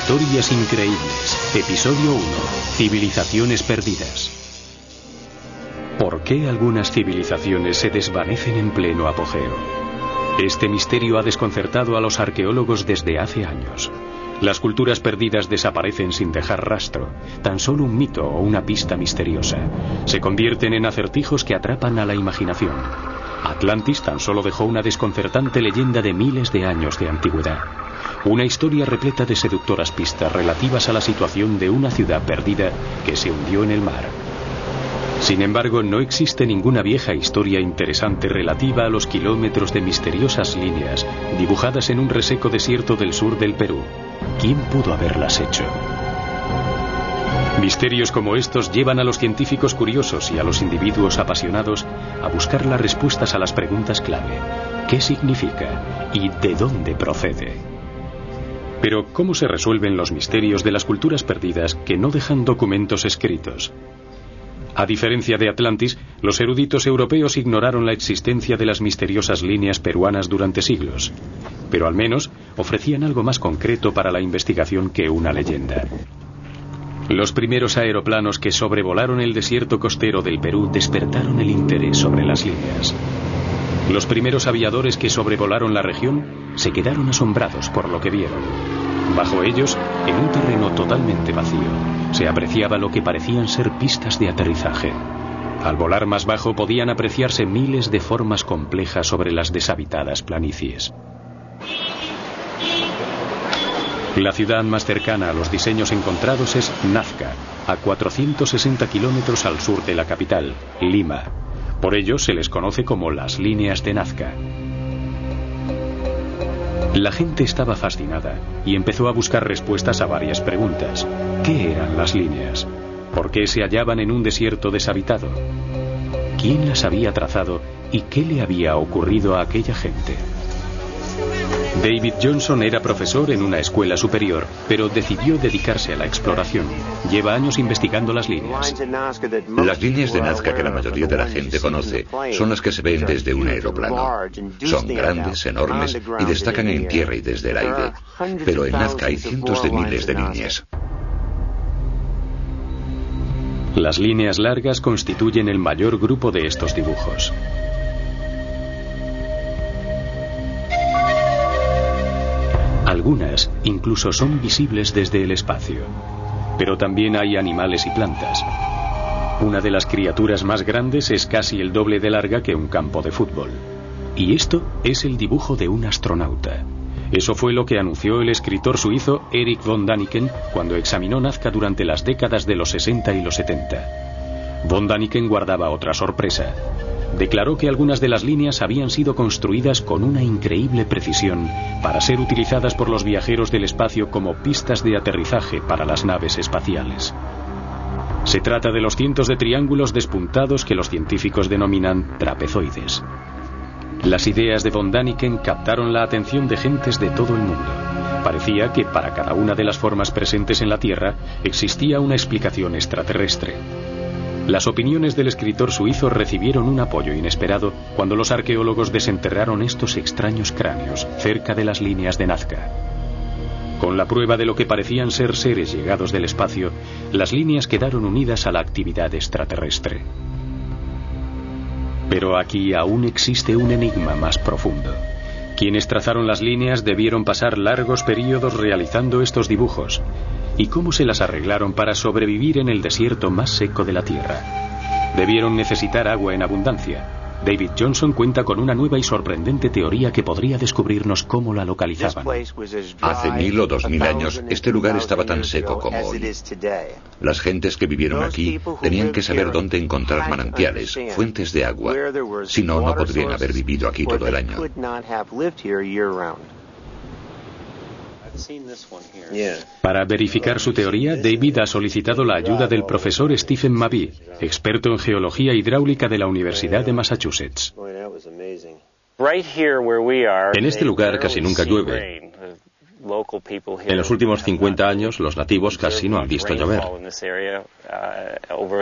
Historias increíbles. Episodio 1. Civilizaciones perdidas. ¿Por qué algunas civilizaciones se desvanecen en pleno apogeo? Este misterio ha desconcertado a los arqueólogos desde hace años. Las culturas perdidas desaparecen sin dejar rastro. Tan solo un mito o una pista misteriosa se convierten en acertijos que atrapan a la imaginación. Atlantis tan solo dejó una desconcertante leyenda de miles de años de antigüedad. Una historia repleta de seductoras pistas relativas a la situación de una ciudad perdida que se hundió en el mar. Sin embargo, no existe ninguna vieja historia interesante relativa a los kilómetros de misteriosas líneas dibujadas en un reseco desierto del sur del Perú. ¿Quién pudo haberlas hecho? Misterios como estos llevan a los científicos curiosos y a los individuos apasionados a buscar las respuestas a las preguntas clave. ¿Qué significa y de dónde procede? Pero, ¿cómo se resuelven los misterios de las culturas perdidas que no dejan documentos escritos? A diferencia de Atlantis, los eruditos europeos ignoraron la existencia de las misteriosas líneas peruanas durante siglos, pero al menos ofrecían algo más concreto para la investigación que una leyenda. Los primeros aeroplanos que sobrevolaron el desierto costero del Perú despertaron el interés sobre las líneas. Los primeros aviadores que sobrevolaron la región se quedaron asombrados por lo que vieron. Bajo ellos, en un terreno totalmente vacío, se apreciaba lo que parecían ser pistas de aterrizaje. Al volar más bajo podían apreciarse miles de formas complejas sobre las deshabitadas planicies. La ciudad más cercana a los diseños encontrados es Nazca, a 460 kilómetros al sur de la capital, Lima. Por ello se les conoce como las líneas de Nazca. La gente estaba fascinada y empezó a buscar respuestas a varias preguntas. ¿Qué eran las líneas? ¿Por qué se hallaban en un desierto deshabitado? ¿Quién las había trazado y qué le había ocurrido a aquella gente? David Johnson era profesor en una escuela superior, pero decidió dedicarse a la exploración. Lleva años investigando las líneas. Las líneas de Nazca que la mayoría de la gente conoce son las que se ven desde un aeroplano. Son grandes, enormes y destacan en tierra y desde el aire. Pero en Nazca hay cientos de miles de líneas. Las líneas largas constituyen el mayor grupo de estos dibujos. Algunas incluso son visibles desde el espacio. Pero también hay animales y plantas. Una de las criaturas más grandes es casi el doble de larga que un campo de fútbol. Y esto es el dibujo de un astronauta. Eso fue lo que anunció el escritor suizo Erich von Däniken cuando examinó Nazca durante las décadas de los 60 y los 70. Von Däniken guardaba otra sorpresa. Declaró que algunas de las líneas habían sido construidas con una increíble precisión para ser utilizadas por los viajeros del espacio como pistas de aterrizaje para las naves espaciales. Se trata de los cientos de triángulos despuntados que los científicos denominan trapezoides. Las ideas de von Däniken captaron la atención de gentes de todo el mundo. Parecía que para cada una de las formas presentes en la Tierra existía una explicación extraterrestre. Las opiniones del escritor suizo recibieron un apoyo inesperado cuando los arqueólogos desenterraron estos extraños cráneos cerca de las líneas de Nazca. Con la prueba de lo que parecían ser seres llegados del espacio, las líneas quedaron unidas a la actividad extraterrestre. Pero aquí aún existe un enigma más profundo. Quienes trazaron las líneas debieron pasar largos periodos realizando estos dibujos. ¿Y cómo se las arreglaron para sobrevivir en el desierto más seco de la Tierra? Debieron necesitar agua en abundancia. David Johnson cuenta con una nueva y sorprendente teoría que podría descubrirnos cómo la localizaban. Hace 1000 o 2000 años, este lugar estaba tan seco como hoy. Las gentes que vivieron aquí tenían que saber dónde encontrar manantiales, fuentes de agua. Si no, no podrían haber vivido aquí todo el año. Para verificar su teoría, David ha solicitado la ayuda del profesor Stephen Mabee, experto en geología hidráulica de la Universidad de Massachusetts. En este lugar casi nunca llueve. En los últimos 50 años, los nativos casi no han visto llover.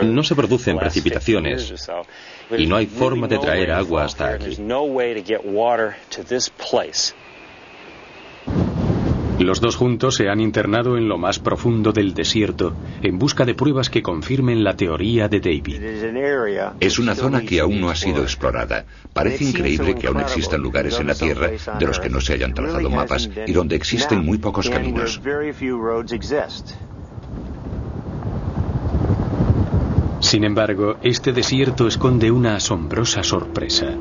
No se producen precipitaciones y no hay forma de traer agua hasta aquí. Los dos juntos se han internado en lo más profundo del desierto en busca de pruebas que confirmen la teoría de David. Es una zona que aún no ha sido explorada. Parece increíble que aún existan lugares en la Tierra de los que no se hayan trazado mapas y donde existen muy pocos caminos. Sin embargo, este desierto esconde una asombrosa sorpresa.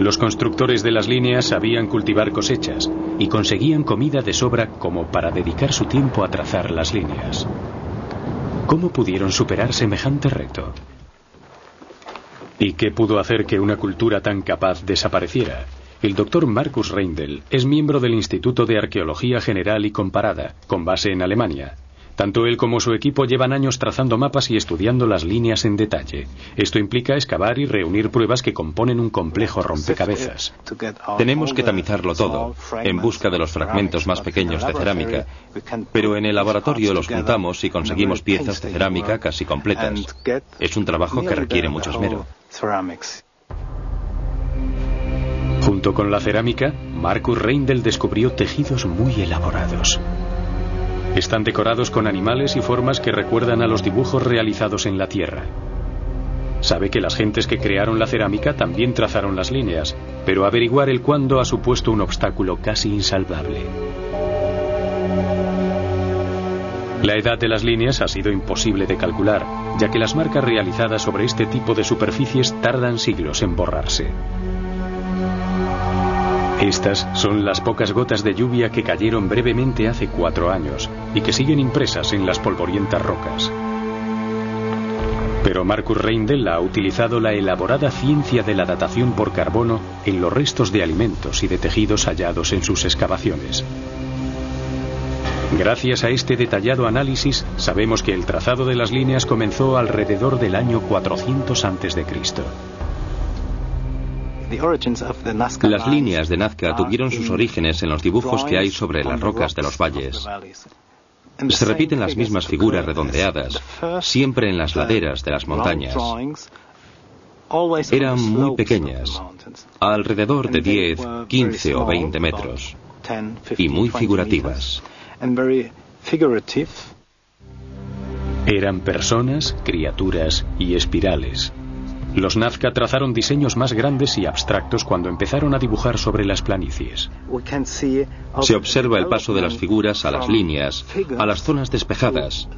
Los constructores de las líneas sabían cultivar cosechas y conseguían comida de sobra como para dedicar su tiempo a trazar las líneas. ¿Cómo pudieron superar semejante reto? ¿Y qué pudo hacer que una cultura tan capaz desapareciera? El doctor Marcus Reindel es miembro del Instituto de Arqueología General y Comparada, con base en Alemania. Tanto él como su equipo llevan años trazando mapas y estudiando las líneas en detalle. Esto implica excavar y reunir pruebas que componen un complejo rompecabezas. Tenemos que tamizarlo todo, en busca de los fragmentos más pequeños de cerámica, pero en el laboratorio los juntamos y conseguimos piezas de cerámica casi completas. Es un trabajo que requiere mucho esmero. Junto con la cerámica, Marcus Reindel descubrió tejidos muy elaborados. Están decorados con animales y formas que recuerdan a los dibujos realizados en la tierra. Sabe que las gentes que crearon la cerámica también trazaron las líneas, pero averiguar el cuándo ha supuesto un obstáculo casi insalvable. La edad de las líneas ha sido imposible de calcular, ya que las marcas realizadas sobre este tipo de superficies tardan siglos en borrarse. Estas son las pocas gotas de lluvia que cayeron brevemente hace 4 años y que siguen impresas en las polvorientas rocas. Pero Marcus Reindel ha utilizado la elaborada ciencia de la datación por carbono en los restos de alimentos y de tejidos hallados en sus excavaciones. Gracias a este detallado análisis, sabemos que el trazado de las líneas comenzó alrededor del año 400 a.C. Las líneas de Nazca tuvieron sus orígenes en los dibujos que hay sobre las rocas de los valles. Se repiten las mismas figuras redondeadas, siempre en las laderas de las montañas. Eran muy pequeñas, alrededor de 10, 15 o 20 metros, y muy figurativas. Eran personas, criaturas y espirales. Los Nazca trazaron diseños más grandes y abstractos cuando empezaron a dibujar sobre las planicies. Se observa el paso de las figuras a las líneas, a las zonas despejadas,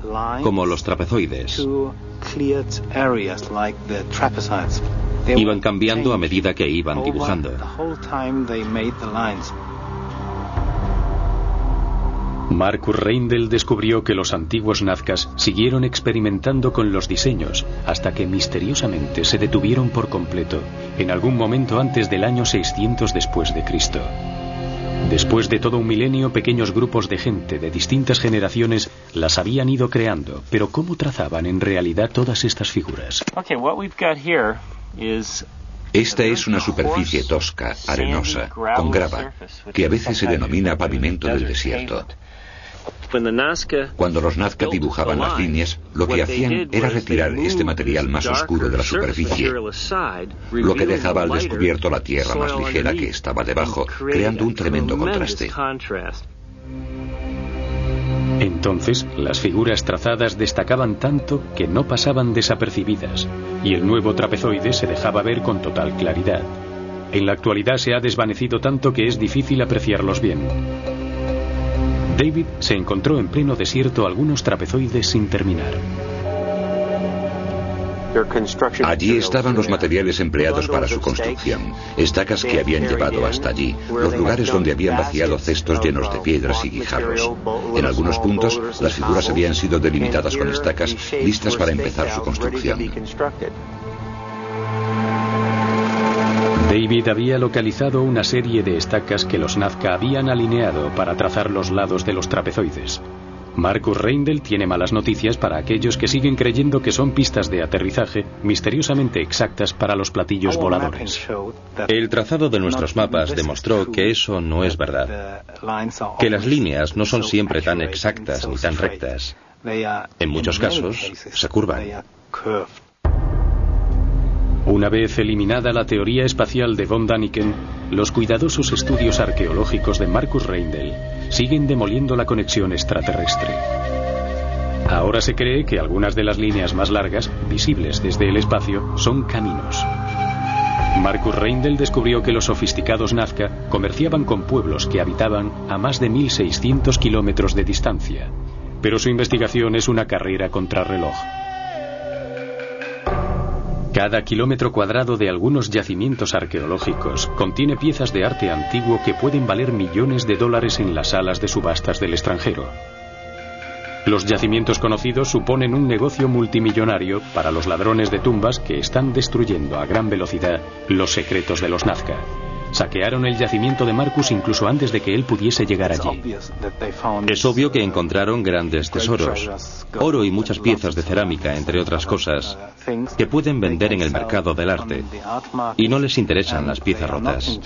como los trapezoides. Iban cambiando a medida que iban dibujando. Marcus Reindel descubrió que los antiguos nazcas siguieron experimentando con los diseños hasta que misteriosamente se detuvieron por completo en algún momento antes del año 600 después de Cristo. Después de todo un milenio, pequeños grupos de gente de distintas generaciones las habían ido creando, pero ¿cómo trazaban en realidad todas estas figuras? Esta es una superficie tosca, arenosa, con grava, que a veces se denomina pavimento del desierto. Cuando los Nazca dibujaban las líneas, lo que hacían era retirar este material más oscuro de la superficie, lo que dejaba al descubierto la tierra más ligera que estaba debajo, creando un tremendo contraste. Entonces, las figuras trazadas destacaban tanto que no pasaban desapercibidas, y el nuevo trapezoide se dejaba ver con total claridad. En la actualidad se ha desvanecido tanto que es difícil apreciarlos bien. David se encontró en pleno desierto algunos trapezoides sin terminar. Allí estaban los materiales empleados para su construcción, estacas que habían llevado hasta allí, los lugares donde habían vaciado cestos llenos de piedras y guijarros. En algunos puntos, las figuras habían sido delimitadas con estacas, listas para empezar su construcción. David había localizado una serie de estacas que los Nazca habían alineado para trazar los lados de los trapezoides. Marcus Reindel tiene malas noticias para aquellos que siguen creyendo que son pistas de aterrizaje misteriosamente exactas para los platillos voladores. El trazado de nuestros mapas demostró que eso no es verdad, que las líneas no son siempre tan exactas ni tan rectas. En muchos casos, se curvan. Una vez eliminada la teoría espacial de von Däniken, los cuidadosos estudios arqueológicos de Marcus Reindel siguen demoliendo la conexión extraterrestre. Ahora se cree que algunas de las líneas más largas, visibles desde el espacio, son caminos. Marcus Reindel descubrió que los sofisticados Nazca comerciaban con pueblos que habitaban a más de 1.600 kilómetros de distancia, pero su investigación es una carrera contrarreloj. Cada kilómetro cuadrado de algunos yacimientos arqueológicos contiene piezas de arte antiguo que pueden valer millones de dólares en las salas de subastas del extranjero. Los yacimientos conocidos suponen un negocio multimillonario para los ladrones de tumbas que están destruyendo a gran velocidad los secretos de los Nazca. Saquearon el yacimiento de Marcus incluso antes de que él pudiese llegar allí. Es obvio que encontraron grandes tesoros, oro y muchas piezas de cerámica, entre otras cosas, que pueden vender en el mercado del arte, y no les interesan las piezas rotas.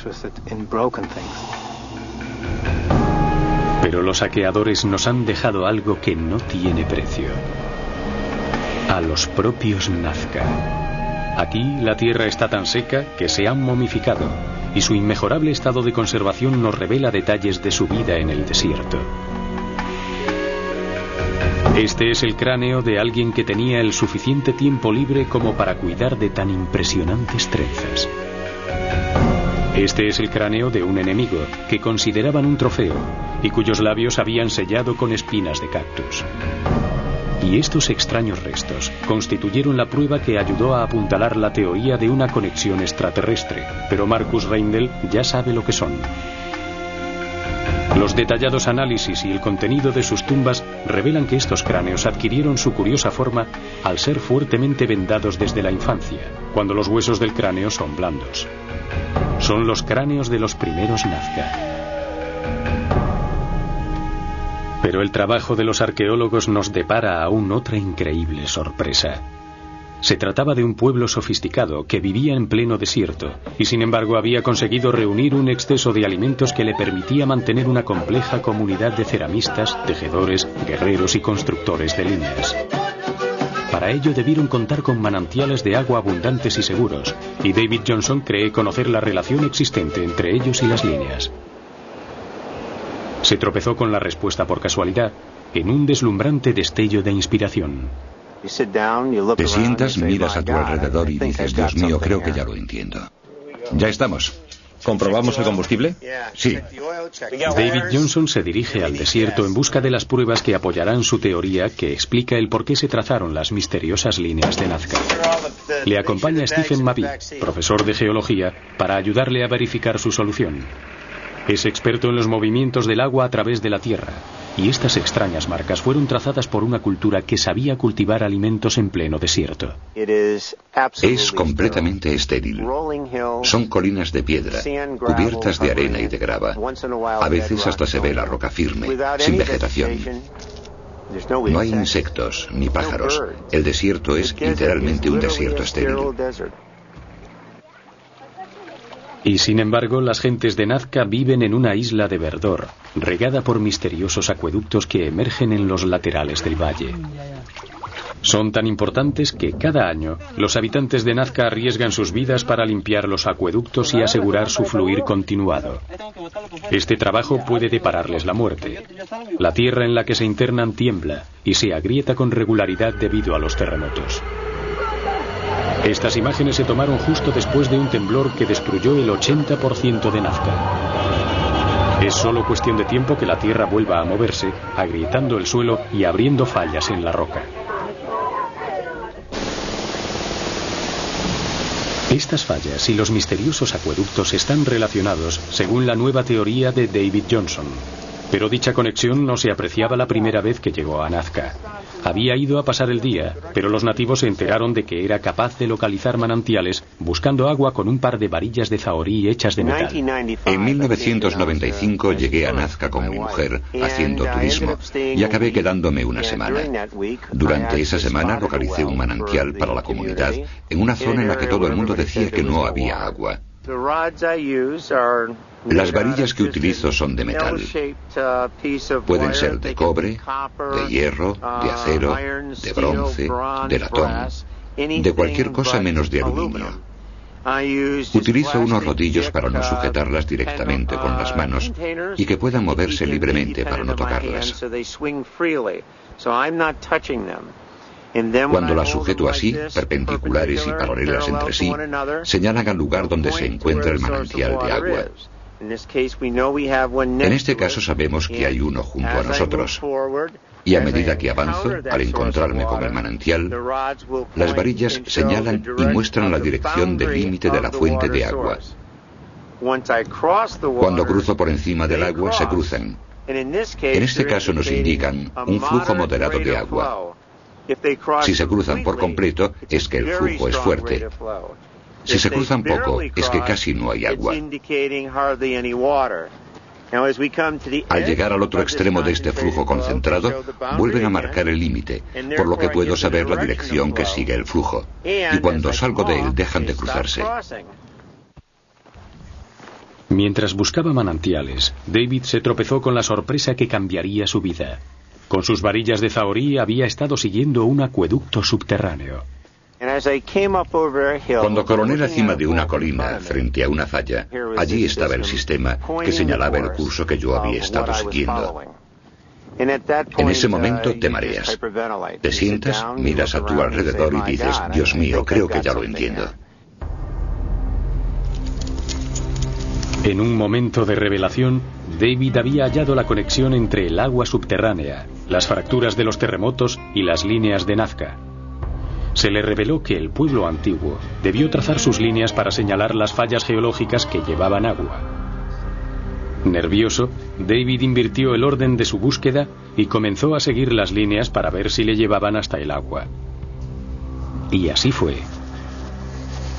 Pero los saqueadores nos han dejado algo que no tiene precio: a los propios Nazca. Aquí la tierra está tan seca que se han momificado, y su inmejorable estado de conservación nos revela detalles de su vida en el desierto. Este es el cráneo de alguien que tenía el suficiente tiempo libre como para cuidar de tan impresionantes trenzas. Este es el cráneo de un enemigo que consideraban un trofeo y cuyos labios habían sellado con espinas de cactus. Y estos extraños restos constituyeron la prueba que ayudó a apuntalar la teoría de una conexión extraterrestre, pero Marcus Reindel ya sabe lo que son. Los detallados análisis y el contenido de sus tumbas revelan que estos cráneos adquirieron su curiosa forma al ser fuertemente vendados desde la infancia, cuando los huesos del cráneo son blandos. Son los cráneos de los primeros Nazca. Pero el trabajo de los arqueólogos nos depara aún otra increíble sorpresa. Se trataba de un pueblo sofisticado que vivía en pleno desierto y sin embargo había conseguido reunir un exceso de alimentos que le permitía mantener una compleja comunidad de ceramistas, tejedores, guerreros y constructores de líneas. Para ello debieron contar con manantiales de agua abundantes y seguros, y David Johnson cree conocer la relación existente entre ellos y las líneas. Se tropezó con la respuesta por casualidad, en un deslumbrante destello de inspiración. Te sientas, miras a tu alrededor y dices: Dios mío, creo que ya lo entiendo. Ya estamos. ¿Comprobamos el combustible? Sí. David Johnson se dirige al desierto en busca de las pruebas que apoyarán su teoría que explica el por qué se trazaron las misteriosas líneas de Nazca. Le acompaña Stephen Mabee, profesor de geología, para ayudarle a verificar su solución. Es experto en los movimientos del agua a través de la tierra, y estas extrañas marcas fueron trazadas por una cultura que sabía cultivar alimentos en pleno desierto. Es completamente estéril. Son colinas de piedra, cubiertas de arena y de grava. A veces hasta se ve la roca firme, sin vegetación. No hay insectos ni pájaros. El desierto es literalmente un desierto estéril. Y sin embargo, las gentes de Nazca viven en una isla de verdor, regada por misteriosos acueductos que emergen en los laterales del valle. Son tan importantes que cada año los habitantes de Nazca arriesgan sus vidas para limpiar los acueductos y asegurar su fluir continuado. Este trabajo puede depararles la muerte. La tierra en la que se internan tiembla y se agrieta con regularidad debido a los terremotos. Estas imágenes se tomaron justo después de un temblor que destruyó el 80% de Nazca. Es solo cuestión de tiempo que la tierra vuelva a moverse, agrietando el suelo y abriendo fallas en la roca. Estas fallas y los misteriosos acueductos están relacionados según la nueva teoría de David Johnson. Pero dicha conexión no se apreciaba la primera vez que llegó a Nazca. Había ido a pasar el día, pero los nativos se enteraron de que era capaz de localizar manantiales buscando agua con un par de varillas de zahorí hechas de metal. En 1995 llegué a Nazca con mi mujer haciendo turismo y acabé quedándome una semana. Durante esa semana localicé un manantial para la comunidad en una zona en la que todo el mundo decía que no había agua. Las varillas que utilizo son de metal. Pueden ser de cobre, de hierro, de acero, de bronce, de latón, de cualquier cosa menos de aluminio. Utilizo unos rodillos para no sujetarlas directamente con las manos y que puedan moverse libremente para no tocarlas. Cuando las sujeto así, perpendiculares y paralelas entre sí, señalan al lugar donde se encuentra el manantial de agua. En este caso sabemos que hay uno junto a nosotros. Y a medida que avanzo, al encontrarme con el manantial, las varillas señalan y muestran la dirección del límite de la fuente de agua. Cuando cruzo por encima del agua, se cruzan. En este caso nos indican un flujo moderado de agua. Si se cruzan por completo, es que el flujo es fuerte. Si se cruzan poco, es que casi no hay agua. Al llegar al otro extremo de este flujo concentrado, vuelven a marcar el límite, por lo que puedo saber la dirección que sigue el flujo. Y cuando salgo de él, dejan de cruzarse. Mientras buscaba manantiales, David se tropezó con la sorpresa que cambiaría su vida. Con sus varillas de zahorí había estado siguiendo un acueducto subterráneo. Cuando coroné la cima de una colina frente a una falla, allí estaba el sistema que señalaba el curso que yo había estado siguiendo. En ese momento te mareas. Te sientas, miras a tu alrededor y dices, Dios mío, creo que ya lo entiendo. En un momento de revelación, David había hallado la conexión entre el agua subterránea, las fracturas de los terremotos y las líneas de Nazca. Se le reveló que el pueblo antiguo debió trazar sus líneas para señalar las fallas geológicas que llevaban agua. Nervioso, David invirtió el orden de su búsqueda y comenzó a seguir las líneas para ver si le llevaban hasta el agua. Y así fue.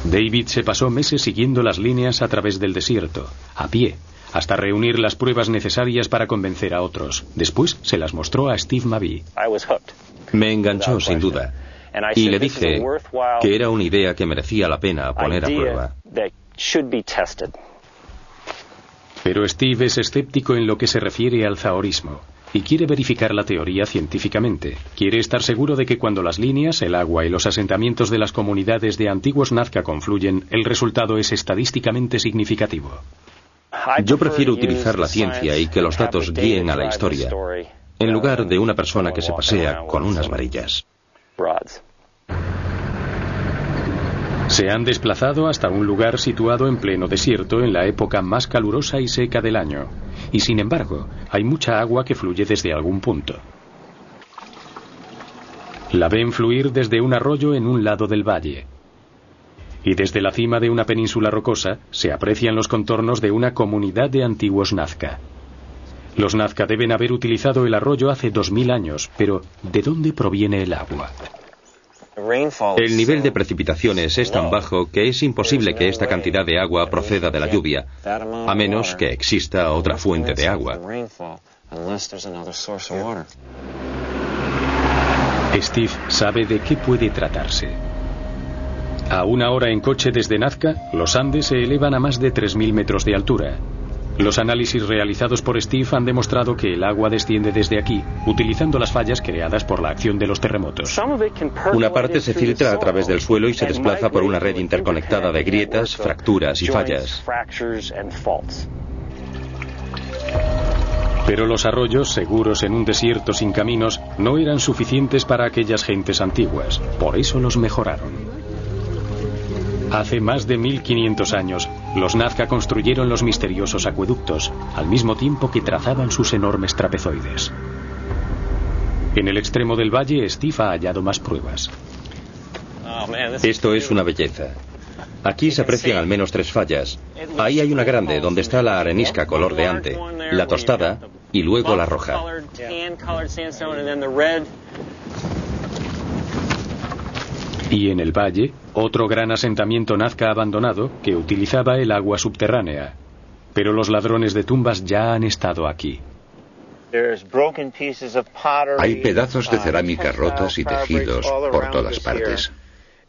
David se pasó meses siguiendo las líneas a través del desierto, a pie, hasta reunir las pruebas necesarias para convencer a otros. Después se las mostró a Steve Mabee. Me enganchó, sin duda. Y le dije que era una idea que merecía la pena poner a prueba. Pero Steve es escéptico en lo que se refiere al zahorismo y quiere verificar la teoría científicamente. Quiere estar seguro de que cuando las líneas, el agua y los asentamientos de las comunidades de antiguos Nazca confluyen, el resultado es estadísticamente significativo. Yo prefiero utilizar la ciencia y que los datos guíen a la historia, en lugar de una persona que se pasea con unas varillas. Se han desplazado hasta un lugar situado en pleno desierto en la época más calurosa y seca del año, y sin embargo, hay mucha agua que fluye desde algún punto. La ven fluir desde un arroyo en un lado del valle, y desde la cima de una península rocosa se aprecian los contornos de una comunidad de antiguos Nazca. Los Nazca deben haber utilizado el arroyo hace 2000 años, pero ¿de dónde proviene el agua? El nivel de precipitaciones es tan bajo que es imposible que esta cantidad de agua proceda de la lluvia, a menos que exista otra fuente de agua. Steve sabe de qué puede tratarse. A 1 hora en coche desde Nazca, los Andes se elevan a más de 3000 metros de altura. Los análisis realizados por Steve han demostrado que el agua desciende desde aquí, utilizando las fallas creadas por la acción de los terremotos. Una parte se filtra a través del suelo y se desplaza por una red interconectada de grietas, fracturas y fallas. Pero los arroyos, seguros en un desierto sin caminos, no eran suficientes para aquellas gentes antiguas. Por eso los mejoraron. Hace más de 1500 años, los Nazca construyeron los misteriosos acueductos, al mismo tiempo que trazaban sus enormes trapezoides. En el extremo del valle, Steve ha hallado más pruebas. Esto es una belleza. Aquí se aprecian al menos 3 fallas. Ahí hay una grande donde está la arenisca color de ante, la tostada y luego la roja. Y en el valle, otro gran asentamiento Nazca abandonado que utilizaba el agua subterránea. Pero los ladrones de tumbas ya han estado aquí. Hay pedazos de cerámica rotas y tejidos por todas partes.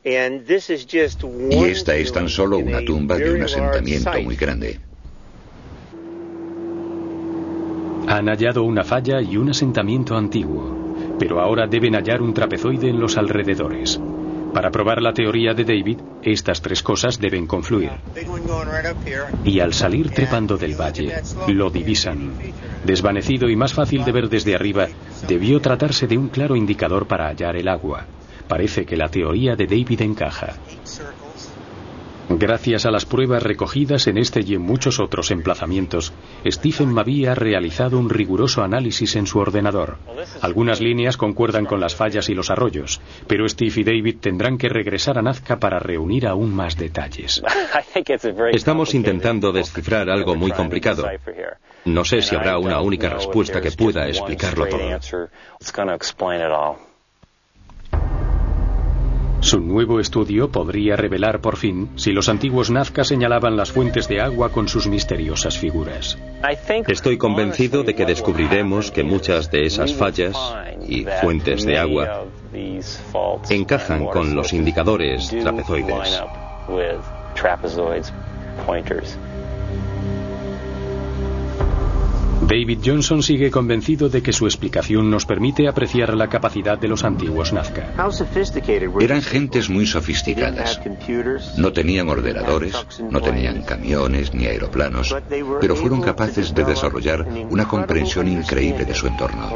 Y esta es tan solo una tumba de un asentamiento muy grande. Han hallado una falla y un asentamiento antiguo, pero ahora deben hallar un trapezoide en los alrededores. Para probar la teoría de David, estas tres cosas deben confluir. Y al salir trepando del valle, lo divisan. Desvanecido y más fácil de ver desde arriba, debió tratarse de un claro indicador para hallar el agua. Parece que la teoría de David encaja. Gracias a las pruebas recogidas en este y en muchos otros emplazamientos, Stephen Mabie ha realizado un riguroso análisis en su ordenador. Algunas líneas concuerdan con las fallas y los arroyos, pero Steve y David tendrán que regresar a Nazca para reunir aún más detalles. Estamos intentando descifrar algo muy complicado. No sé si habrá una única respuesta que pueda explicarlo todo. Su nuevo estudio podría revelar por fin si los antiguos Nazca señalaban las fuentes de agua con sus misteriosas figuras. Estoy convencido de que descubriremos que muchas de esas fallas y fuentes de agua encajan con los indicadores trapezoides. David Johnson sigue convencido de que su explicación nos permite apreciar la capacidad de los antiguos Nazca. Eran gentes muy sofisticadas. No tenían ordenadores, no tenían camiones ni aeroplanos, pero fueron capaces de desarrollar una comprensión increíble de su entorno.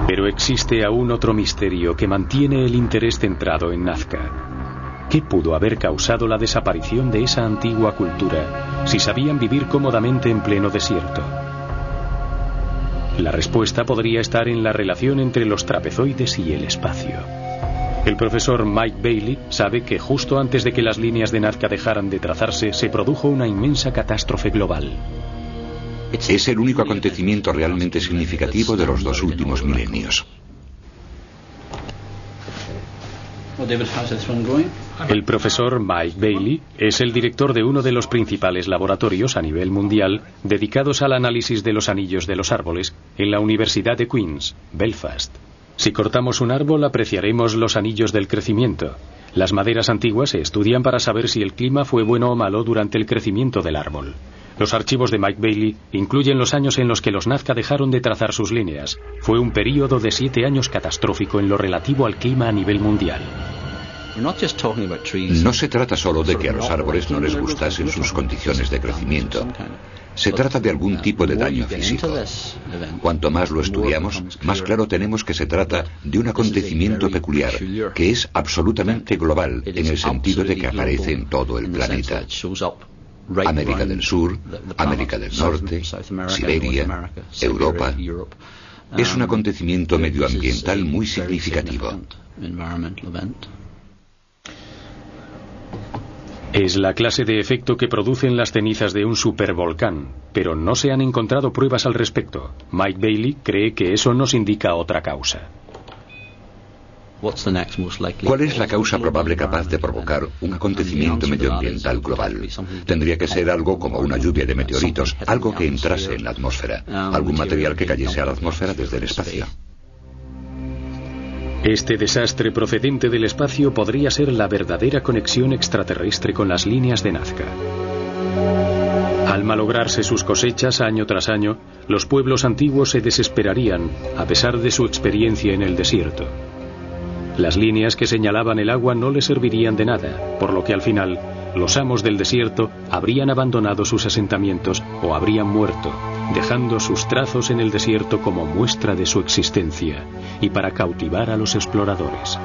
Pero existe aún otro misterio que mantiene el interés centrado en Nazca. ¿Qué pudo haber causado la desaparición de esa antigua cultura si sabían vivir cómodamente en pleno desierto? La respuesta podría estar en la relación entre los trapezoides y el espacio. El profesor Mike Bailey sabe que justo antes de que las líneas de Nazca dejaran de trazarse, se produjo una inmensa catástrofe global. Es el único acontecimiento realmente significativo de los 2 últimos milenios. El profesor Mike Bailey es el director de uno de los principales laboratorios a nivel mundial dedicados al análisis de los anillos de los árboles en la Universidad de Queen's, Belfast. Si cortamos un árbol, apreciaremos los anillos del crecimiento. Las maderas antiguas se estudian para saber si el clima fue bueno o malo durante el crecimiento del árbol. Los archivos de Mike Bailey incluyen los años en los que los Nazca dejaron de trazar sus líneas. Fue un período de 7 años catastrófico en lo relativo al clima a nivel mundial. No se trata solo de que a los árboles no les gustasen sus condiciones de crecimiento. Se trata de algún tipo de daño físico. Cuanto más lo estudiamos, más claro tenemos que se trata de un acontecimiento peculiar, que es absolutamente global en el sentido de que aparece en todo el planeta. América del Sur, América del Norte, Siberia, Europa. Es un acontecimiento medioambiental muy significativo. Es la clase de efecto que producen las cenizas de un supervolcán, pero no se han encontrado pruebas al respecto. Mike Bailey cree que eso nos indica otra causa. ¿Cuál es la causa probable capaz de provocar un acontecimiento medioambiental global? Tendría que ser algo como una lluvia de meteoritos, algo que entrase en la atmósfera, algún material que cayese a la atmósfera desde el espacio. Este desastre procedente del espacio podría ser la verdadera conexión extraterrestre con las líneas de Nazca. Al malograrse sus cosechas año tras año, los pueblos antiguos se desesperarían, a pesar de su experiencia en el desierto. Las líneas que señalaban el agua no les servirían de nada, por lo que al final, los amos del desierto habrían abandonado sus asentamientos o habrían muerto, dejando sus trazos en el desierto como muestra de su existencia y para cautivar a los exploradores.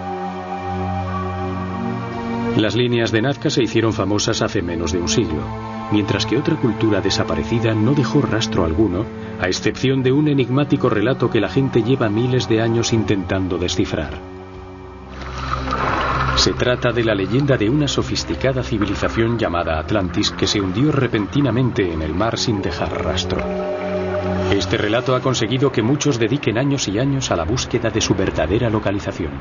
Las líneas de Nazca se hicieron famosas hace menos de un siglo, mientras que otra cultura desaparecida no dejó rastro alguno, a excepción de un enigmático relato que la gente lleva miles de años intentando descifrar. Se trata de la leyenda de una sofisticada civilización llamada Atlantis que se hundió repentinamente en el mar sin dejar rastro. Este relato ha conseguido que muchos dediquen años y años a la búsqueda de su verdadera localización.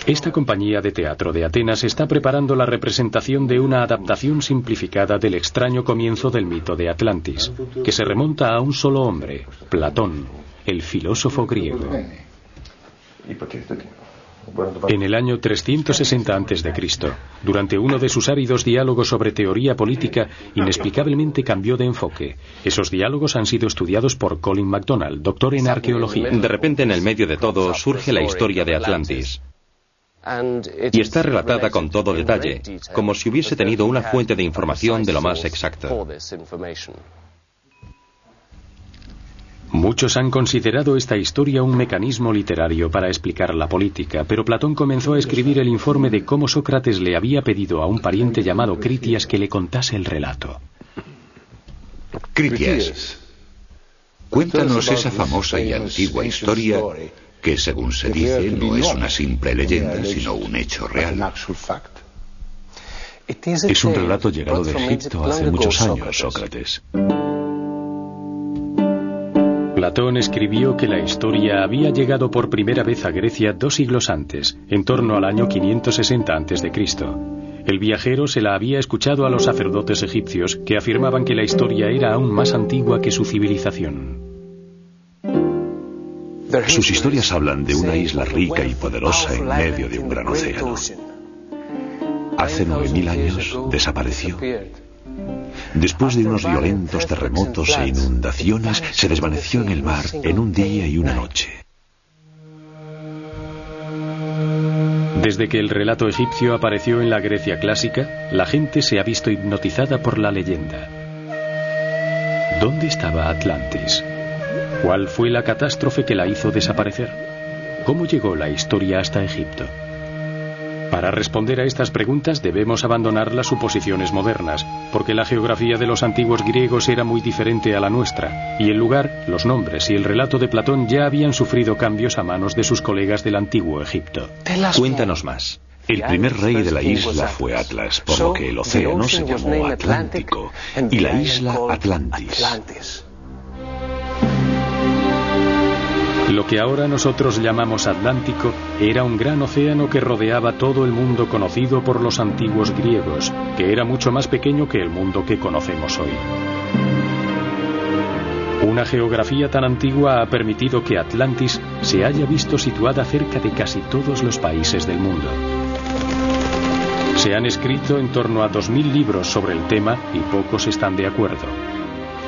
Esta compañía de teatro de Atenas está preparando la representación de una adaptación simplificada del extraño comienzo del mito de Atlantis, que se remonta a un solo hombre, Platón, el filósofo griego. En el año 360 a.C., durante uno de sus áridos diálogos sobre teoría política, inexplicablemente cambió de enfoque. Esos diálogos han sido estudiados por Colin MacDonald, doctor en arqueología. De repente, en el medio de todo, surge la historia de Atlantis. Y está relatada con todo detalle, como si hubiese tenido una fuente de información de lo más exacta. Muchos han considerado esta historia un mecanismo literario para explicar la política, pero Platón comenzó a escribir el informe de cómo Sócrates le había pedido a un pariente llamado Critias que le contase el relato. Critias, cuéntanos esa famosa y antigua historia que, según se dice, no es una simple leyenda, sino un hecho real. Es un relato llegado de Egipto hace muchos años, Sócrates. Platón escribió que la historia había llegado por primera vez a Grecia 2 siglos antes, en torno al año 560 a.C. El viajero se la había escuchado a los sacerdotes egipcios, que afirmaban que la historia era aún más antigua que su civilización. Sus historias hablan de una isla rica y poderosa en medio de un gran océano. Hace 9000 años desapareció. Después de unos violentos terremotos e inundaciones, se desvaneció en el mar en un día y una noche. Desde que el relato egipcio apareció en la Grecia clásica, la gente se ha visto hipnotizada por la leyenda. ¿Dónde estaba Atlantis? ¿Cuál fue la catástrofe que la hizo desaparecer? ¿Cómo llegó la historia hasta Egipto? Para responder a estas preguntas debemos abandonar las suposiciones modernas, porque la geografía de los antiguos griegos era muy diferente a la nuestra, y el lugar, los nombres y el relato de Platón ya habían sufrido cambios a manos de sus colegas del antiguo Egipto. Cuéntanos más. El primer rey de la isla fue Atlas, por lo que el océano se llamó Atlántico y la isla Atlantis. Lo que ahora nosotros llamamos Atlántico era un gran océano que rodeaba todo el mundo conocido por los antiguos griegos, que era mucho más pequeño que el mundo que conocemos hoy. Una geografía tan antigua ha permitido que Atlantis se haya visto situada cerca de casi todos los países del mundo. Se han escrito en torno a 2000 libros sobre el tema y pocos están de acuerdo.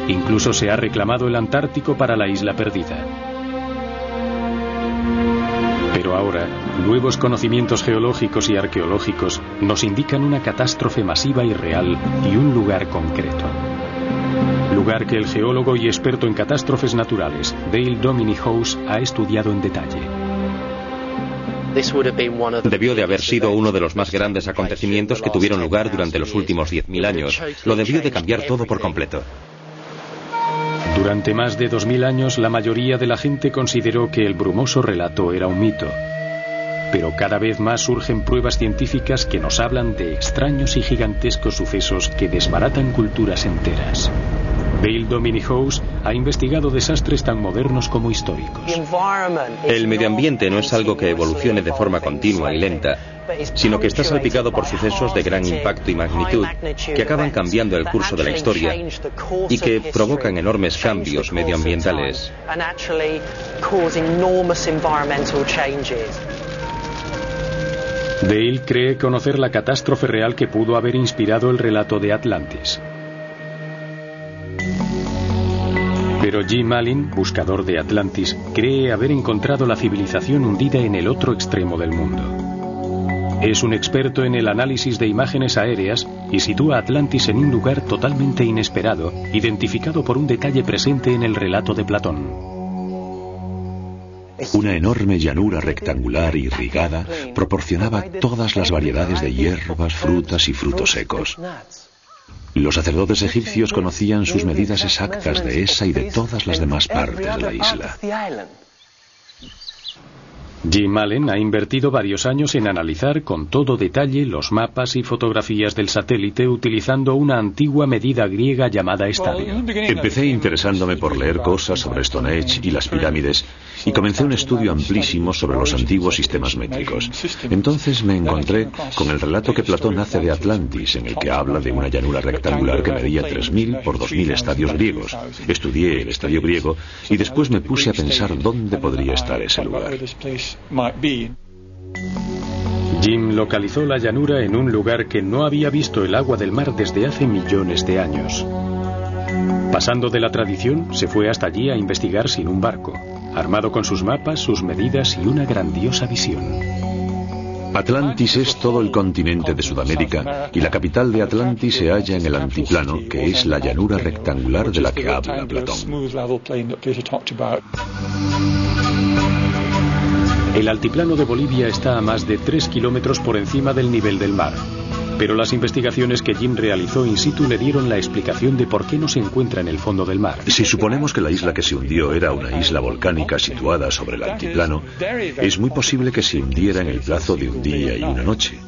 Incluso se ha reclamado el Antártico para la isla perdida. Pero ahora, nuevos conocimientos geológicos y arqueológicos nos indican una catástrofe masiva y real y un lugar concreto. Lugar que el geólogo y experto en catástrofes naturales, Dale Dominic House, ha estudiado en detalle. Debió de haber sido uno de los más grandes acontecimientos que tuvieron lugar durante los últimos 10.000 años. Lo debió de cambiar todo por completo. Durante más de 2000 años, la mayoría de la gente consideró que el brumoso relato era un mito. Pero cada vez más surgen pruebas científicas que nos hablan de extraños y gigantescos sucesos que desbaratan culturas enteras. Dale Dominic House ha investigado desastres tan modernos como históricos. El medio ambiente no es algo que evolucione de forma continua y lenta, sino que está salpicado por sucesos de gran impacto y magnitud que acaban cambiando el curso de la historia y que provocan enormes cambios medioambientales. Dale cree conocer la catástrofe real que pudo haber inspirado el relato de Atlantis. Pero Jim Malin, buscador de Atlantis, cree haber encontrado la civilización hundida en el otro extremo del mundo. Es un experto en el análisis de imágenes aéreas y sitúa a Atlantis en un lugar totalmente inesperado, identificado por un detalle presente en el relato de Platón. Una enorme llanura rectangular irrigada proporcionaba todas las variedades de hierbas, frutas y frutos secos. Los sacerdotes egipcios conocían sus medidas exactas de esa y de todas las demás partes de la isla. Jim Allen ha invertido varios años en analizar con todo detalle los mapas y fotografías del satélite utilizando una antigua medida griega llamada estadio. Empecé interesándome por leer cosas sobre Stonehenge y las pirámides y comencé un estudio amplísimo sobre los antiguos sistemas métricos. Entonces me encontré con el relato que Platón hace de Atlantis, en el que habla de una llanura rectangular que medía 3000 por 2000 estadios griegos. Estudié el estadio griego y después me puse a pensar dónde podría estar ese lugar. Jim localizó la llanura en un lugar que no había visto el agua del mar desde hace millones de años. Pasando de la tradición, se fue hasta allí a investigar sin un barco, armado con sus mapas, sus medidas y una grandiosa visión. Atlantis es todo el continente de Sudamérica y la capital de Atlantis se halla en el altiplano, que es la llanura rectangular de la que habla Platón. El altiplano de Bolivia está a más de 3 kilómetros por encima del nivel del mar, pero las investigaciones que Jim realizó in situ le dieron la explicación de por qué no se encuentra en el fondo del mar. Si suponemos que la isla que se hundió era una isla volcánica situada sobre el altiplano, es muy posible que se hundiera en el plazo de un día y una noche.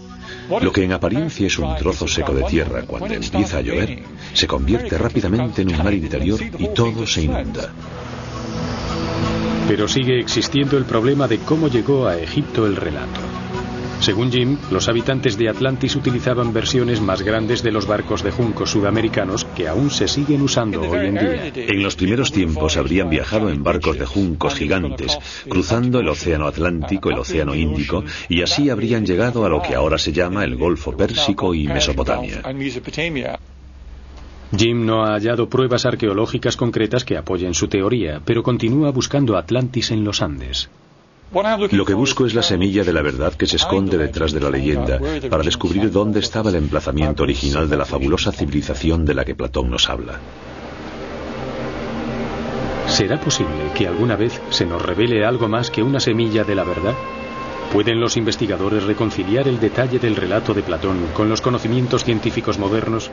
Lo que en apariencia es un trozo seco de tierra, cuando empieza a llover, se convierte rápidamente en un mar interior y todo se inunda. Pero sigue existiendo el problema de cómo llegó a Egipto el relato. Según Jim, los habitantes de Atlantis utilizaban versiones más grandes de los barcos de juncos sudamericanos que aún se siguen usando hoy en día. En los primeros tiempos habrían viajado en barcos de juncos gigantes, cruzando el océano Atlántico, el océano Índico, y así habrían llegado a lo que ahora se llama el Golfo Pérsico y Mesopotamia. Jim no ha hallado pruebas arqueológicas concretas que apoyen su teoría, pero continúa buscando Atlantis en los Andes. Lo que busco es la semilla de la verdad que se esconde detrás de la leyenda, para descubrir dónde estaba el emplazamiento original de la fabulosa civilización de la que Platón nos habla. ¿Será posible que alguna vez se nos revele algo más que una semilla de la verdad? ¿Pueden los investigadores reconciliar el detalle del relato de Platón con los conocimientos científicos modernos?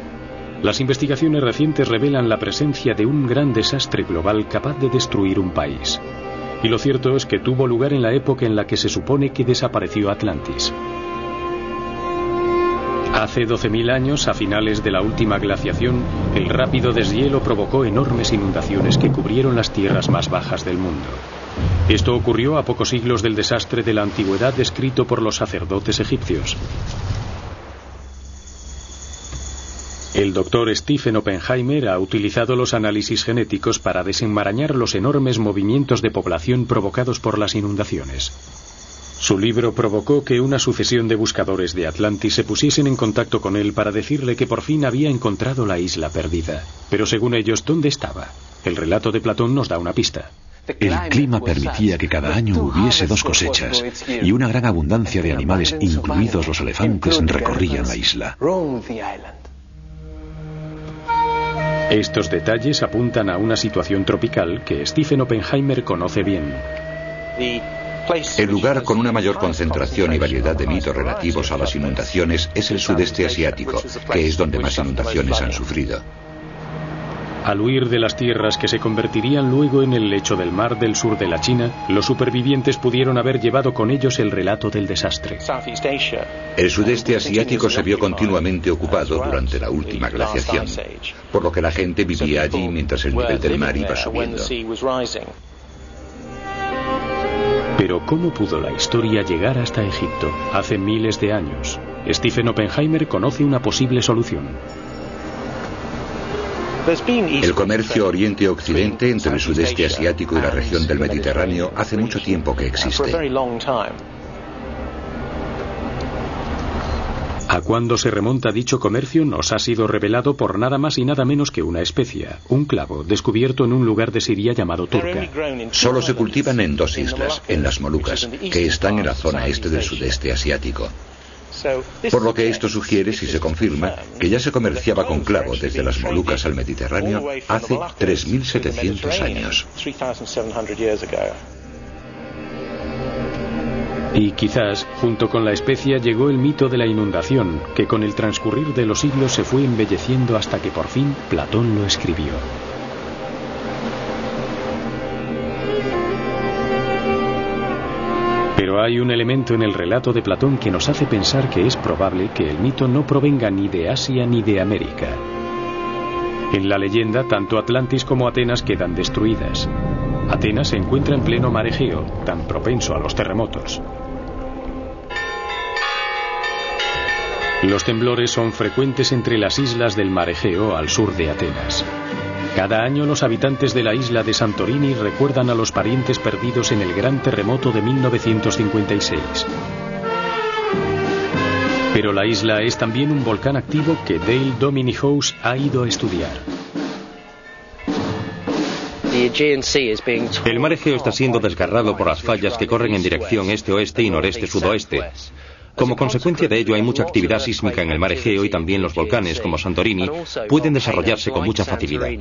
Las investigaciones recientes revelan la presencia de un gran desastre global capaz de destruir un país. Y lo cierto es que tuvo lugar en la época en la que se supone que desapareció Atlantis. Hace 12.000 años, a finales de la última glaciación, el rápido deshielo provocó enormes inundaciones que cubrieron las tierras más bajas del mundo. Esto ocurrió a pocos siglos del desastre de la antigüedad descrito por los sacerdotes egipcios. El doctor Stephen Oppenheimer ha utilizado los análisis genéticos para desenmarañar los enormes movimientos de población provocados por las inundaciones. Su libro provocó que una sucesión de buscadores de Atlantis se pusiesen en contacto con él para decirle que por fin había encontrado la isla perdida. Pero según ellos, ¿dónde estaba? El relato de Platón nos da una pista. El clima permitía que cada año hubiese 2 cosechas y una gran abundancia de animales, incluidos los elefantes, recorrían la isla. Estos detalles apuntan a una situación tropical que Stephen Oppenheimer conoce bien. El lugar con una mayor concentración y variedad de mitos relativos a las inundaciones es el sudeste asiático, que es donde más inundaciones han sufrido. Al huir de las tierras que se convertirían luego en el lecho del mar del sur de la China, los supervivientes pudieron haber llevado con ellos el relato del desastre. El sudeste asiático se vio continuamente ocupado durante la última glaciación, por lo que la gente vivía allí mientras el nivel del mar iba subiendo. Pero ¿cómo pudo la historia llegar hasta Egipto hace miles de años? Stephen Oppenheimer conoce una posible solución. El comercio Oriente-Occidente entre el sudeste asiático y la región del Mediterráneo hace mucho tiempo que existe. A cuándo se remonta dicho comercio nos ha sido revelado por nada más y nada menos que una especia, un clavo, descubierto en un lugar de Siria llamado Turca. Solo se cultivan en 2 islas, en las Molucas, que están en la zona este del sudeste asiático. Por lo que esto sugiere, si se confirma, que ya se comerciaba con clavo desde las Molucas al Mediterráneo hace 3.700 años. Y quizás, junto con la especia, llegó el mito de la inundación, que con el transcurrir de los siglos se fue embelleciendo hasta que por fin Platón lo escribió. Pero hay un elemento en el relato de Platón que nos hace pensar que es probable que el mito no provenga ni de Asia ni de América. En la leyenda, tanto Atlantis como Atenas quedan destruidas. Atenas se encuentra en pleno mar Egeo, tan propenso a los terremotos. Los temblores son frecuentes entre las islas del mar Egeo al sur de Atenas. Cada año los habitantes de la isla de Santorini recuerdan a los parientes perdidos en el gran terremoto de 1956. Pero la isla es también un volcán activo que Dale Dominic House ha ido a estudiar. El mar Egeo está siendo desgarrado por las fallas que corren en dirección este-oeste y noreste-sudoeste. Como consecuencia de ello hay mucha actividad sísmica en el mar Egeo y también los volcanes, como Santorini, pueden desarrollarse con mucha facilidad.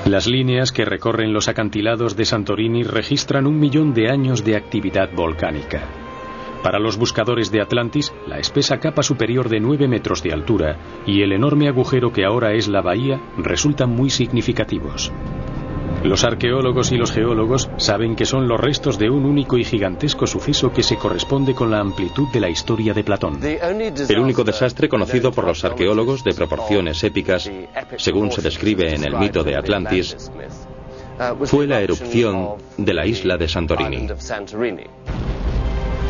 Las líneas que recorren los acantilados de Santorini registran 1 millón de años de actividad volcánica. Para los buscadores de Atlantis, la espesa capa superior de 9 metros de altura y el enorme agujero que ahora es la bahía resultan muy significativos. Los arqueólogos y los geólogos saben que son los restos de un único y gigantesco suceso que se corresponde con la amplitud de la historia de Platón. El único desastre conocido por los arqueólogos de proporciones épicas, según se describe en el mito de Atlantis, fue la erupción de la isla de Santorini.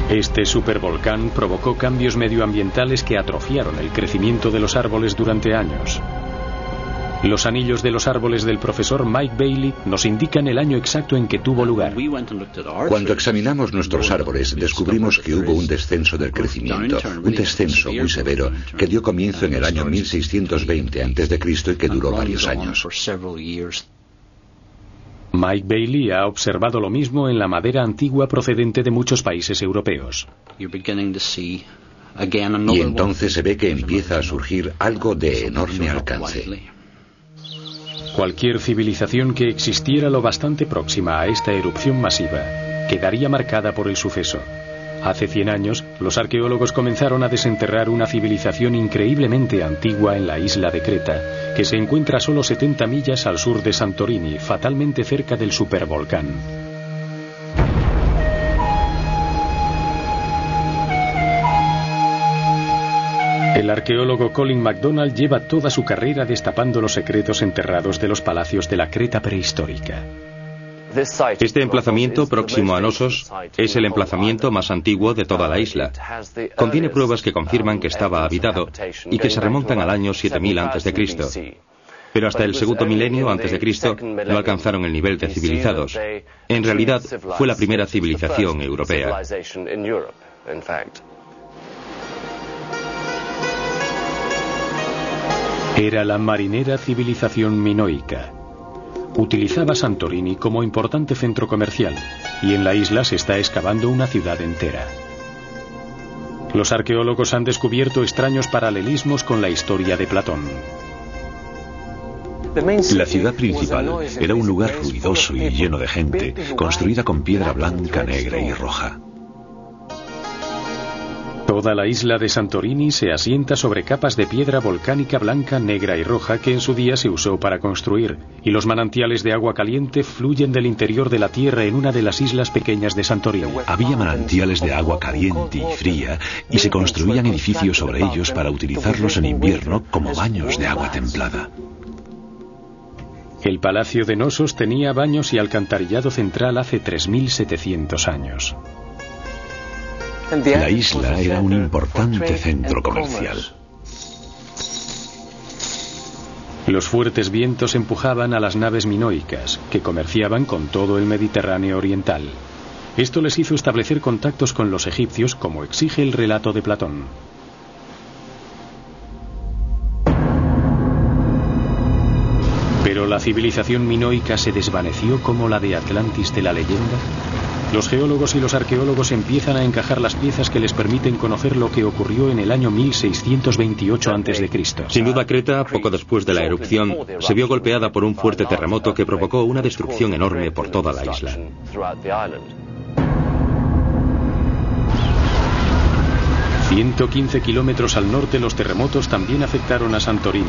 Este supervolcán provocó cambios medioambientales que atrofiaron el crecimiento de los árboles durante años. Los anillos de los árboles del profesor Mike Bailey nos indican el año exacto en que tuvo lugar. Cuando examinamos nuestros árboles, descubrimos que hubo un descenso del crecimiento, un descenso muy severo que dio comienzo en el año 1620 a.C. y que duró varios años. Mike Bailey ha observado lo mismo en la madera antigua procedente de muchos países europeos. Y entonces se ve que empieza a surgir algo de enorme alcance. Cualquier civilización que existiera lo bastante próxima a esta erupción masiva quedaría marcada por el suceso. Hace 100 años, los arqueólogos comenzaron a desenterrar una civilización increíblemente antigua en la isla de Creta, que se encuentra a solo 70 millas al sur de Santorini, fatalmente cerca del supervolcán. El arqueólogo Colin MacDonald lleva toda su carrera destapando los secretos enterrados de los palacios de la Creta prehistórica. Este emplazamiento próximo a Knossos es el emplazamiento más antiguo de toda la isla. Contiene pruebas que confirman que estaba habitado y que se remontan al año 7000 a.C. Pero hasta el segundo milenio a.C. no alcanzaron el nivel de civilizados. En realidad, fue la primera civilización europea. Era la marinera civilización minoica. Utilizaba Santorini como importante centro comercial y en la isla se está excavando una ciudad entera. Los arqueólogos han descubierto extraños paralelismos con la historia de Platón. La ciudad principal era un lugar ruidoso y lleno de gente, construida con piedra blanca, negra y roja. Toda la isla de Santorini se asienta sobre capas de piedra volcánica blanca, negra y roja que en su día se usó para construir, y los manantiales de agua caliente fluyen del interior de la tierra en una de las islas pequeñas de Santorini. Había manantiales de agua caliente y fría, y se construían edificios sobre ellos para utilizarlos en invierno como baños de agua templada. El palacio de Knossos tenía baños y alcantarillado central hace 3700 años. La isla era un importante centro comercial. Los fuertes vientos empujaban a las naves minoicas, que comerciaban con todo el Mediterráneo oriental. Esto les hizo establecer contactos con los egipcios, como exige el relato de Platón. Pero la civilización minoica se desvaneció como la de Atlantis de la leyenda. Los geólogos y los arqueólogos empiezan a encajar las piezas que les permiten conocer lo que ocurrió en el año 1628 a.C. Sin duda, Creta, poco después de la erupción, se vio golpeada por un fuerte terremoto que provocó una destrucción enorme por toda la isla. 115 kilómetros al norte, los terremotos también afectaron a Santorini.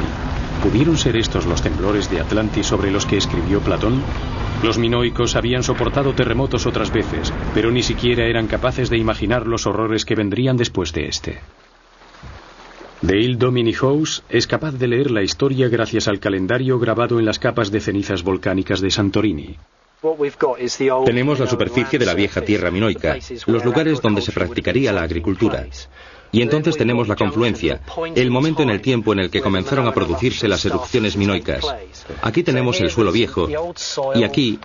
¿Pudieron ser estos los temblores de Atlantis sobre los que escribió Platón? Los minoicos habían soportado terremotos otras veces, pero ni siquiera eran capaces de imaginar los horrores que vendrían después de este. Dale Dominic House es capaz de leer la historia gracias al calendario grabado en las capas de cenizas volcánicas de Santorini. Tenemos la superficie de la vieja tierra minoica, los lugares donde se practicaría la agricultura. Y entonces tenemos la confluencia, el momento en el tiempo en el que comenzaron a producirse las erupciones minoicas. Aquí tenemos el suelo viejo y aquí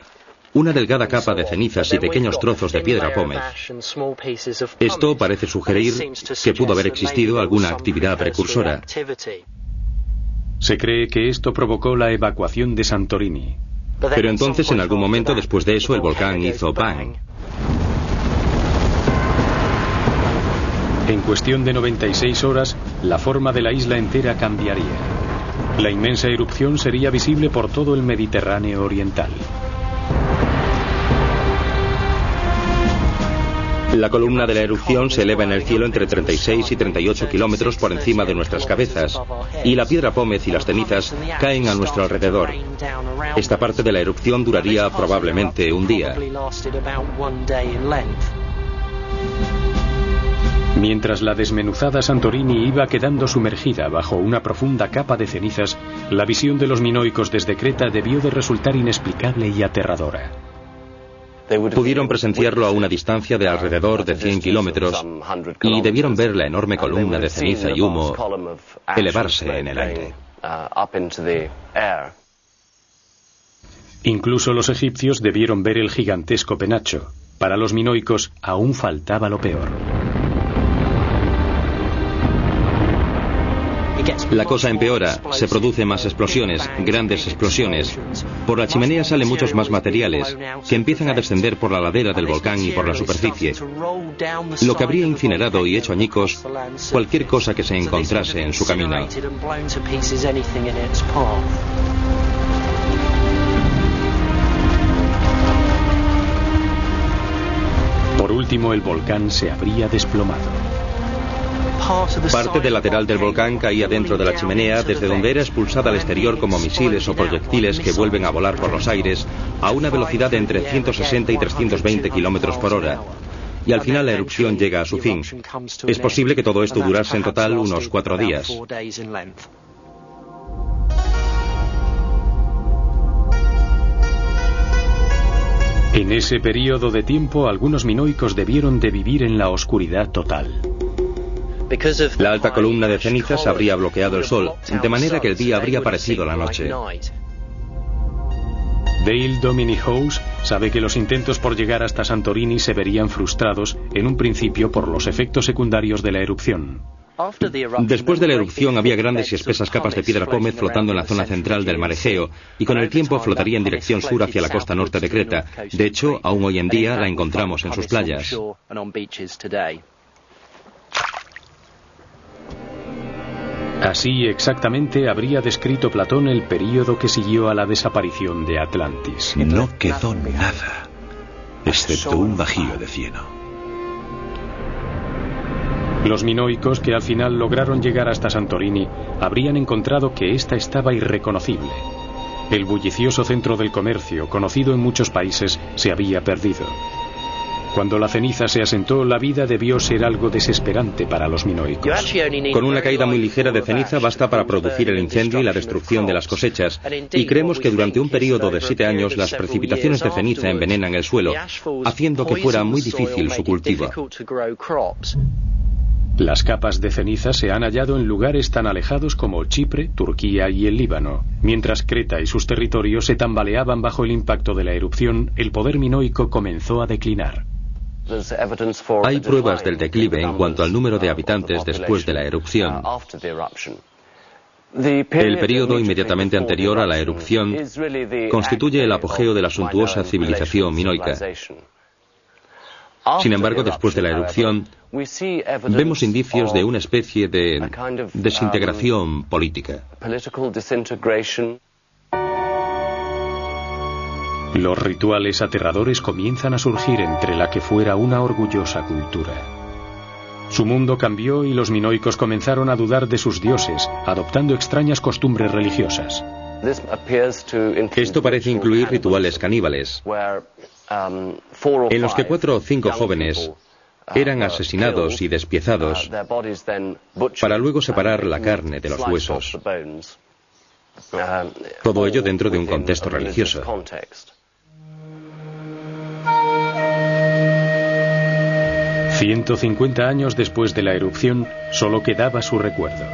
una delgada capa de cenizas y pequeños trozos de piedra pómez. Esto parece sugerir que pudo haber existido alguna actividad precursora. Se cree que esto provocó la evacuación de Santorini. Pero entonces, en algún momento después de eso, el volcán hizo ¡bang! En cuestión de 96 horas, la forma de la isla entera cambiaría. La inmensa erupción sería visible por todo el Mediterráneo oriental. La columna de la erupción se eleva en el cielo entre 36 y 38 kilómetros por encima de nuestras cabezas, y la piedra pómez y las cenizas caen a nuestro alrededor. Esta parte de la erupción duraría probablemente un día. Mientras la desmenuzada Santorini iba quedando sumergida bajo una profunda capa de cenizas, la visión de los minoicos desde Creta debió de resultar inexplicable y aterradora. Pudieron presenciarlo a una distancia de alrededor de 100 kilómetros y debieron ver la enorme columna de ceniza y humo elevarse en el aire. Incluso los egipcios debieron ver el gigantesco penacho. Para los minoicos aún faltaba lo peor. La cosa empeora, se producen más explosiones, grandes explosiones. Por la chimenea salen muchos más materiales, que empiezan a descender por la ladera del volcán y por la superficie. Lo que habría incinerado y hecho añicos cualquier cosa que se encontrase en su camino. Por último, el volcán se habría desplomado. Parte del lateral del volcán caía dentro de la chimenea, desde donde era expulsada al exterior como misiles o proyectiles que vuelven a volar por los aires a una velocidad de entre 160 y 320 kilómetros por hora. Y al final la erupción llega a su fin. Es posible que todo esto durase en total unos 4 días. En ese periodo de tiempo, algunos minoicos debieron de vivir en la oscuridad total. La alta columna de cenizas habría bloqueado el sol, de manera que el día habría parecido la noche. Dale Dominic House sabe que los intentos por llegar hasta Santorini se verían frustrados en un principio por los efectos secundarios de la erupción. Después de la erupción había grandes y espesas capas de piedra pómez flotando en la zona central del mar Egeo, y con el tiempo flotaría en dirección sur hacia la costa norte de Creta. De hecho, aún hoy en día la encontramos en sus playas. Así exactamente habría descrito Platón el período que siguió a la desaparición de Atlantis. No quedó nada, excepto un bajío de cieno. Los minoicos, que al final lograron llegar hasta Santorini, habrían encontrado que ésta estaba irreconocible. El bullicioso centro del comercio, conocido en muchos países, se había perdido. Cuando la ceniza se asentó, la vida debió ser algo desesperante para los minoicos. Con una caída muy ligera de ceniza basta para producir el incendio y la destrucción de las cosechas, y creemos que durante un periodo de 7 años las precipitaciones de ceniza envenenan el suelo, haciendo que fuera muy difícil su cultivo. Las capas de ceniza se han hallado en lugares tan alejados como Chipre, Turquía y el Líbano. Mientras Creta y sus territorios se tambaleaban bajo el impacto de la erupción, el poder minoico comenzó a declinar. Hay pruebas del declive en cuanto al número de habitantes después de la erupción. El período inmediatamente anterior a la erupción constituye el apogeo de la suntuosa civilización minoica. Sin embargo, después de la erupción, vemos indicios de una especie de desintegración política. Los rituales aterradores comienzan a surgir entre la que fuera una orgullosa cultura. Su mundo cambió y los minoicos comenzaron a dudar de sus dioses, adoptando extrañas costumbres religiosas. Esto parece incluir rituales caníbales, en los que 4 o 5 jóvenes eran asesinados y despiezados para luego separar la carne de los huesos. Todo ello dentro de un contexto religioso. 150 años después de la erupción, solo quedaba su recuerdo.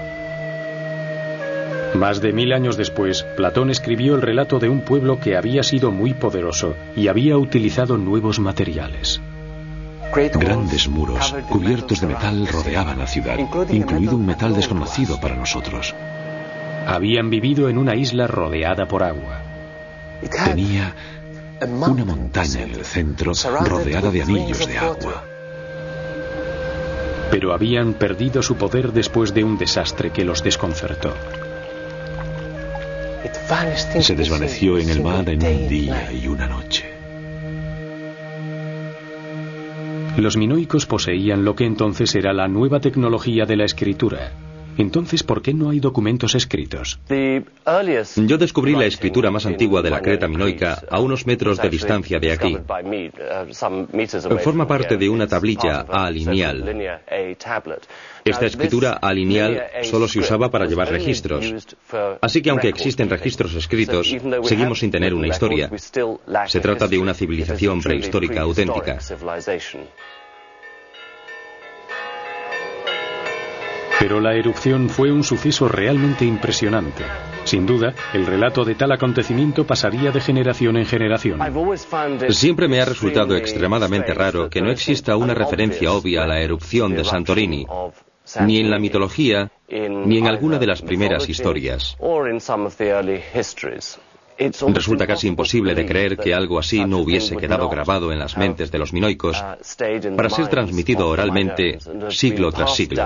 Más de 1000 años después, Platón escribió el relato de un pueblo que había sido muy poderoso y había utilizado nuevos materiales. Grandes muros cubiertos de metal rodeaban la ciudad, incluido un metal desconocido para nosotros. Habían vivido en una isla rodeada por agua. Tenía una montaña en el centro rodeada de anillos de agua. Pero habían perdido su poder después de un desastre que los desconcertó. Se desvaneció en el mar en un día y una noche. Los minoicos poseían lo que entonces era la nueva tecnología de la escritura. Entonces, ¿por qué no hay documentos escritos? Yo descubrí la escritura más antigua de la Creta minoica a unos metros de distancia de aquí. Forma parte de una tablilla A-lineal. Esta escritura A-lineal solo se usaba para llevar registros. Así que aunque existen registros escritos, seguimos sin tener una historia. Se trata de una civilización prehistórica auténtica. Pero la erupción fue un suceso realmente impresionante. Sin duda, el relato de tal acontecimiento pasaría de generación en generación. Siempre me ha resultado extremadamente raro que no exista una referencia obvia a la erupción de Santorini, ni en la mitología, ni en alguna de las primeras historias. Resulta casi imposible de creer que algo así no hubiese quedado grabado en las mentes de los minoicos para ser transmitido oralmente siglo tras siglo.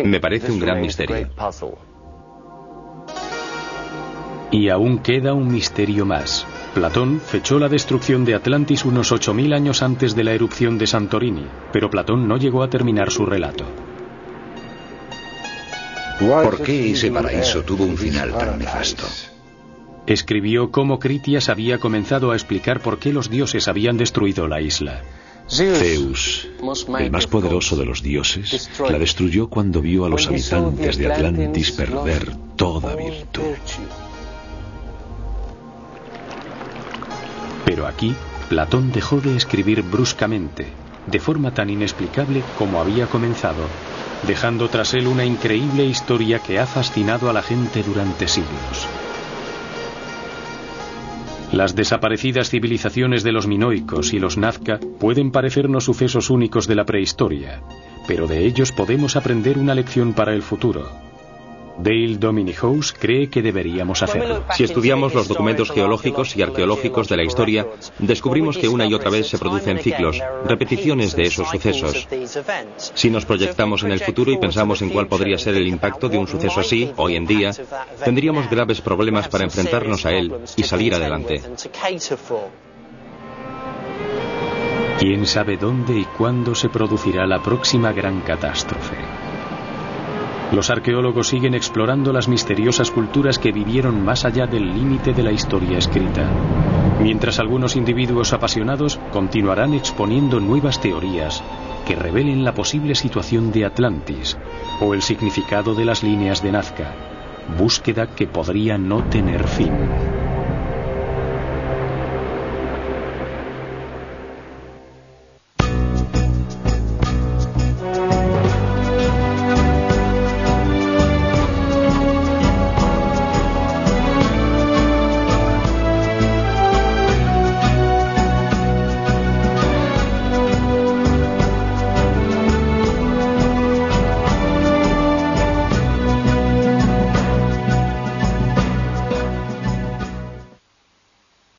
Me parece un gran misterio. Y aún queda un misterio más. Platón fechó la destrucción de Atlantis unos 8000 años antes de la erupción de Santorini, pero Platón no llegó a terminar su relato. ¿Por qué ese paraíso tuvo un final tan nefasto? Escribió cómo Critias había comenzado a explicar por qué los dioses habían destruido la isla. Zeus, el más poderoso de los dioses, la destruyó cuando vio a los habitantes de Atlantis perder toda virtud. Pero aquí, Platón dejó de escribir bruscamente, de forma tan inexplicable como había comenzado, dejando tras él una increíble historia que ha fascinado a la gente durante siglos. Las desaparecidas civilizaciones de los minoicos y los Nazca pueden parecernos sucesos únicos de la prehistoria, pero de ellos podemos aprender una lección para el futuro. Dale Dominic House cree que deberíamos hacerlo. Si estudiamos los documentos geológicos y arqueológicos de la historia, descubrimos que una y otra vez se producen ciclos, repeticiones de esos sucesos. Si nos proyectamos en el futuro y pensamos en cuál podría ser el impacto de un suceso así, hoy en día, tendríamos graves problemas para enfrentarnos a él y salir adelante. ¿Quién sabe dónde y cuándo se producirá la próxima gran catástrofe? Los arqueólogos siguen explorando las misteriosas culturas que vivieron más allá del límite de la historia escrita, mientras algunos individuos apasionados continuarán exponiendo nuevas teorías que revelen la posible situación de Atlantis o el significado de las líneas de Nazca, búsqueda que podría no tener fin.